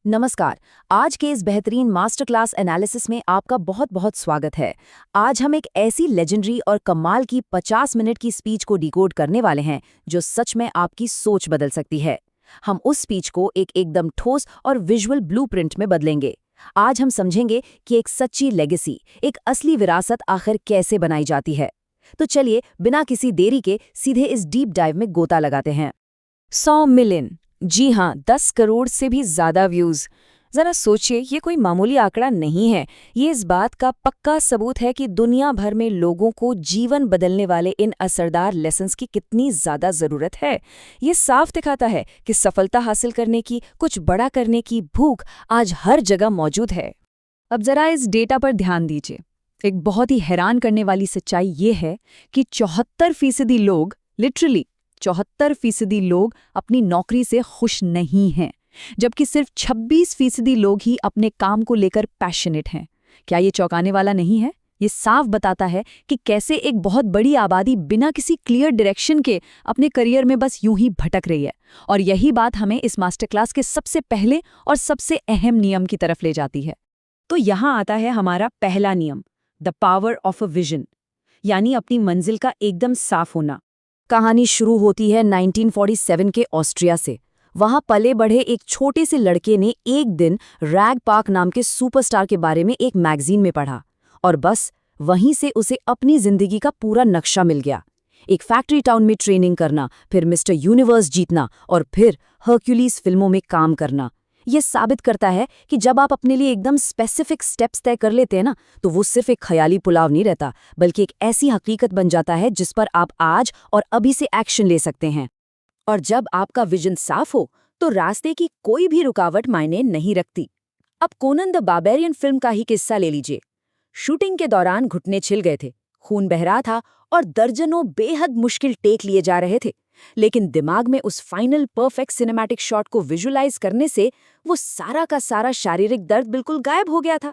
नमस्कार। आज के इस बेहतरीन मास्टर क्लास एनालिसिस में आपका बहुत बहुत स्वागत है। आज हम एक ऐसी लेजेंडरी और कमाल की 50 मिनट की स्पीच को डिकोड करने वाले हैं जो सच में आपकी सोच बदल सकती है। हम उस स्पीच को एक एकदम ठोस और विजुअल ब्लूप्रिंट में बदलेंगे। आज हम समझेंगे कि एक सच्ची लेगेसी, एक असली विरासत आखिर कैसे बनाई जाती है। तो चलिए बिना किसी देरी के सीधे इस डीप डाइव में गोता लगाते हैं। 100 मिलियन, जी हाँ, 10 करोड़ से भी ज्यादा व्यूज। जरा सोचिए, ये कोई मामूली आंकड़ा नहीं है। ये इस बात का पक्का सबूत है कि दुनिया भर में लोगों को जीवन बदलने वाले इन असरदार लेसन्स की कितनी ज्यादा जरूरत है। ये साफ दिखाता है कि सफलता हासिल करने की, कुछ बड़ा करने की भूख आज हर जगह मौजूद है। अब जरा इस डेटा पर ध्यान दीजिए। एक बहुत ही हैरान करने वाली सच्चाई ये है कि 74% लोग, लिटरली 74% लोग अपनी नौकरी से खुश नहीं हैं, जबकि सिर्फ 26% लोग ही अपने काम को लेकर पैशनेट हैं। क्या ये चौंकाने वाला नहीं है? ये साफ बताता है कि कैसे एक बहुत बड़ी आबादी बिना किसी क्लियर डायरेक्शन के अपने करियर में बस यूं ही भटक रही है। और यही बात हमें इस मास्टर क्लास के सबसे पहले और सबसे अहम नियम की तरफ ले जाती है। तो यहाँ आता है हमारा पहला नियम, the power of a vision, यानी अपनी मंजिल का एकदम साफ होना। कहानी शुरू होती है 1947 के ऑस्ट्रिया से। वहां पले बढ़े एक छोटे से लड़के ने एक दिन रैग पार्क नाम के सुपरस्टार के बारे में एक मैगजीन में पढ़ा, और बस वहीं से उसे अपनी जिंदगी का पूरा नक्शा मिल गया। एक फैक्ट्री टाउन में ट्रेनिंग करना, फिर मिस्टर यूनिवर्स जीतना और फिर हर्क्यूलिस फिल्मों में काम करना। ये साबित करता है कि जब आप अपने लिए एकदम स्पेसिफिक स्टेप्स तय कर लेते हैं ना, तो वो सिर्फ एक ख्याली पुलाव नहीं रहता, बल्कि एक ऐसी हकीकत बन जाता है जिस पर आप आज और अभी से एक्शन ले सकते हैं। और जब आपका विजन साफ हो, तो रास्ते की कोई भी रुकावट मायने नहीं रखती। अब कोनन द बार्बेरियन फिल्म का ही किस्सा ले लीजिए। शूटिंग के दौरान घुटने छिल गए थे, खून बह रहा था और दर्जनों बेहद मुश्किल टेक लिए जा रहे थे, लेकिन दिमाग में उस फाइनल परफेक्ट सिनेमैटिक शॉट को विजुअलाइज करने से वो सारा का सारा शारीरिक दर्द बिल्कुल गायब हो गया था।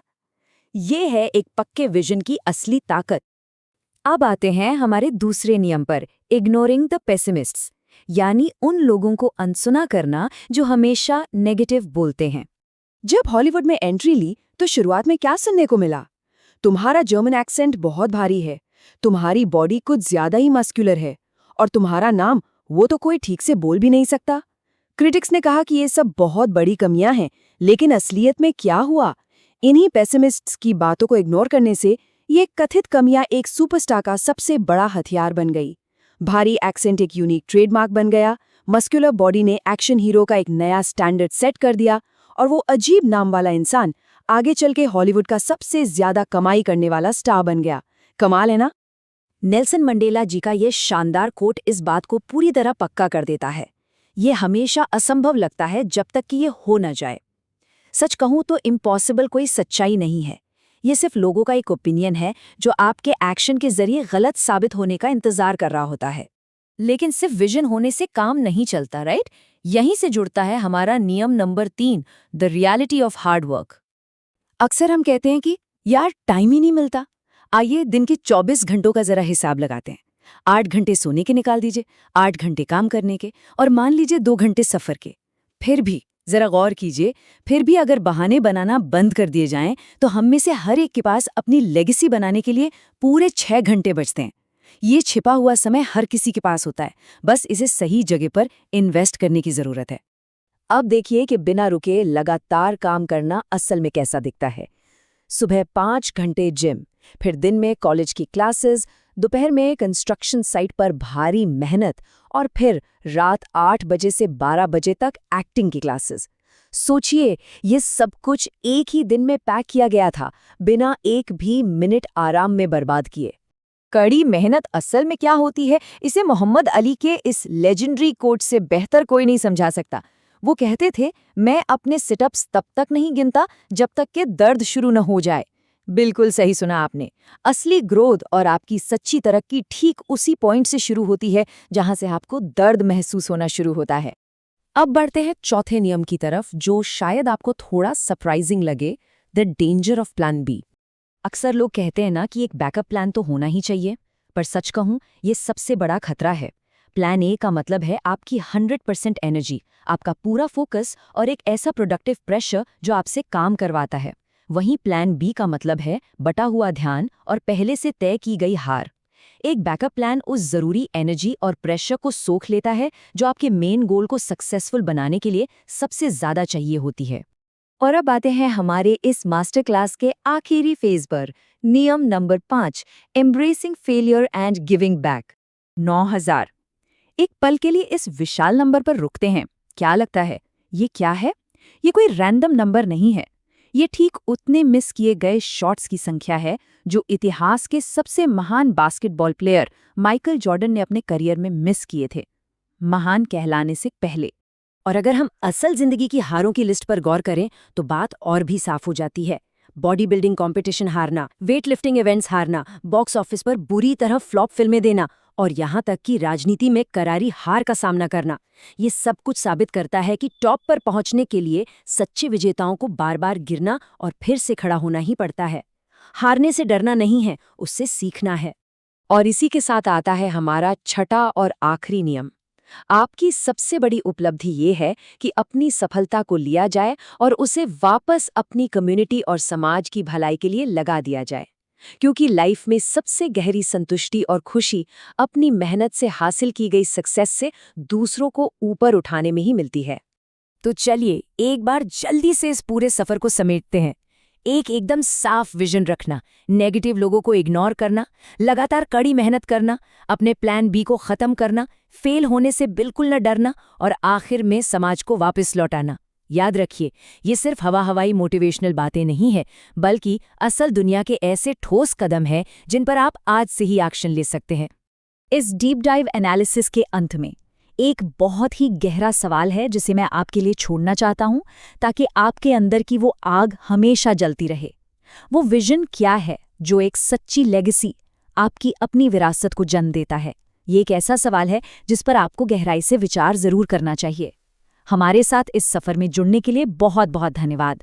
ये है एक पक्के विजन की असली ताकत। अब आते हैं हमारे दूसरे नियम पर, इग्नोरिंग द पेसिमिस्ट्स, यानी उन लोगों को अनसुना करना जो हमेशा नेगेटिव बोलते हैं। जब हॉलीवुड में एंट्री ली तो शुरुआत में क्या सुनने को मिला? तुम्हारा जर्मन एक्सेंट बहुत भारी है, तुम्हारी बॉडी कुछ ज्यादा ही मस्कुलर है, और तुम्हारा नाम वो तो कोई ठीक से बोल भी नहीं सकता। क्रिटिक्स ने कहा कि ये सब बहुत बड़ी कमियां हैं, लेकिन असलियत में क्या हुआ? इन्हीं पेसिमिस्ट्स की बातों को इग्नोर करने से ये कथित कमियां एक सुपरस्टार का सबसे बड़ा हथियार बन गई। भारी एक्सेंट एक यूनिक ट्रेडमार्क बन गया, मस्कुलर बॉडी ने एक्शन हीरो का एक नया स्टैंडर्ड सेट कर दिया, और वो अजीब नाम वाला इंसान आगे चल के हॉलीवुड का सबसे ज्यादा कमाई करने वाला स्टार बन गया। कमाल है ना? नेल्सन मंडेला जी का ये शानदार कोट इस बात को पूरी तरह पक्का कर देता है। ये हमेशा असंभव लगता है जब तक कि ये हो न जाए। सच कहूं तो इम्पॉसिबल कोई सच्चाई नहीं है। ये सिर्फ लोगों का एक ओपिनियन है जो आपके एक्शन के जरिए गलत साबित होने का इंतजार कर रहा होता है। लेकिन सिर्फ विजन होने से काम नहीं चलता, राइट? यहीं से जुड़ता है हमारा नियम number 3, the reality of hard work. अक्सर हम कहते हैं कि यार टाइम ही नहीं मिलता। आइए दिन के 24 घंटों का जरा हिसाब लगाते हैं। 8 घंटे सोने के निकाल दीजिए, 8 घंटे काम करने के, और मान लीजिए 2 घंटे सफर के। फिर भी जरा गौर कीजिए, फिर भी अगर बहाने बनाना बंद कर दिए जाएं तो हम में से हर एक के पास अपनी लेगेसी बनाने के लिए पूरे 6 घंटे बचते हैं। ये छिपा हुआ समय हर किसी के पास होता है, बस इसे सही जगह पर इन्वेस्ट करने की जरूरत है। अब देखिए कि बिना रुके लगातार काम करना असल में कैसा दिखता है। सुबह 5 घंटे जिम, फिर दिन में कॉलेज की क्लासेस, दोपहर में कंस्ट्रक्शन साइट पर भारी मेहनत, और फिर रात 8 बजे से 12 बजे तक एक्टिंग की क्लासेस। सोचिए, ये सब कुछ एक ही दिन में पैक किया गया था, बिना एक भी मिनट आराम में बर्बाद किए। कड़ी मेहनत असल में क्या होती है, इसे मोहम्मद अली के इस लेजेंडरी कोट से बेहतर कोई नहीं समझा सकता। वो कहते थे, मैं अपने सिटअप्स तब तक नहीं गिनता जब तक कि दर्द शुरू न हो जाए। बिल्कुल सही सुना आपने। असली ग्रोथ और आपकी सच्ची तरक्की ठीक उसी पॉइंट से शुरू होती है जहां से आपको दर्द महसूस होना शुरू होता है। अब बढ़ते हैं चौथे नियम की तरफ, जो शायद आपको थोड़ा सरप्राइजिंग लगे, the danger of plan B. अक्सर लोग कहते हैं ना कि एक बैकअप प्लान तो होना ही चाहिए, पर सच कहूं ये सबसे बड़ा खतरा है। प्लान ए का मतलब है आपकी 100% एनर्जी, आपका पूरा फोकस और एक ऐसा प्रोडक्टिव प्रेशर जो आपसे काम करवाता है। वहीं प्लान बी का मतलब है बटा हुआ ध्यान और पहले से तय की गई हार। एक बैकअप प्लान उस जरूरी एनर्जी और प्रेशर को सोख लेता है जो आपके मेन गोल को सक्सेसफुल बनाने के लिए सबसे ज्यादा चाहिए होती है। और अब आते हैं हमारे इस मास्टर क्लास के आखिरी फेज पर, नियम नंबर 5, embracing failure and giving back. 9000। एक पल के लिए इस विशाल नंबर पर रुकते हैं। क्या लगता है ये क्या है? ये कोई रैंडम नंबर नहीं है। ये ठीक उतने मिस किए गए शॉट्स की संख्या है जो इतिहास के सबसे महान बास्केटबॉल प्लेयर माइकल जॉर्डन ने अपने करियर में मिस किए थे, महान कहलाने से पहले। और अगर हम असल जिंदगी की हारों की लिस्ट पर गौर करें तो बात और भी साफ हो जाती है। बॉडी बिल्डिंग कंपटीशन हारना, वेट लिफ्टिंग इवेंट्स हारना, बॉक्स ऑफिस पर बुरी तरह फ्लॉप फिल्में देना और यहाँ तक कि राजनीति में करारी हार का सामना करना, ये सब कुछ साबित करता है कि टॉप पर पहुंचने के लिए सच्चे विजेताओं को बार बार गिरना और फिर से खड़ा होना ही पड़ता है। हारने से डरना नहीं है, उससे सीखना है। और इसी के साथ आता है हमारा छठा और आखिरी नियम। आपकी सबसे बड़ी उपलब्धि ये है कि अपनी सफलता को लिया जाए और उसे वापस अपनी कम्युनिटी और समाज की भलाई के लिए लगा दिया जाए, क्योंकि लाइफ में सबसे गहरी संतुष्टि और खुशी अपनी मेहनत से हासिल की गई सक्सेस से दूसरों को ऊपर उठाने में ही मिलती है। तो चलिए एक बार जल्दी से इस पूरे सफर को समेटते हैं। एकदम साफ विजन रखना, नेगेटिव लोगों को इग्नोर करना, लगातार कड़ी मेहनत करना, अपने प्लान बी को खत्म करना, फेल होने से बिल्कुल न डरना और आखिर में समाज को वापस लौटाना। याद रखिए, ये सिर्फ हवाई मोटिवेशनल बातें नहीं है, बल्कि असल दुनिया के ऐसे ठोस कदम हैं जिन पर आप आज से ही एक्शन ले सकते हैं। इस डीप डाइव एनालिसिस के अंत में एक बहुत ही गहरा सवाल है जिसे मैं आपके लिए छोड़ना चाहता हूं, ताकि आपके अंदर की वो आग हमेशा जलती रहे। वो विजन क्या है जो एक सच्ची लेगेसी, आपकी अपनी विरासत को जन्म देता है? ये एक ऐसा सवाल है जिस पर आपको गहराई से विचार जरूर करना चाहिए। हमारे साथ इस सफर में जुड़ने के लिए बहुत बहुत धन्यवाद।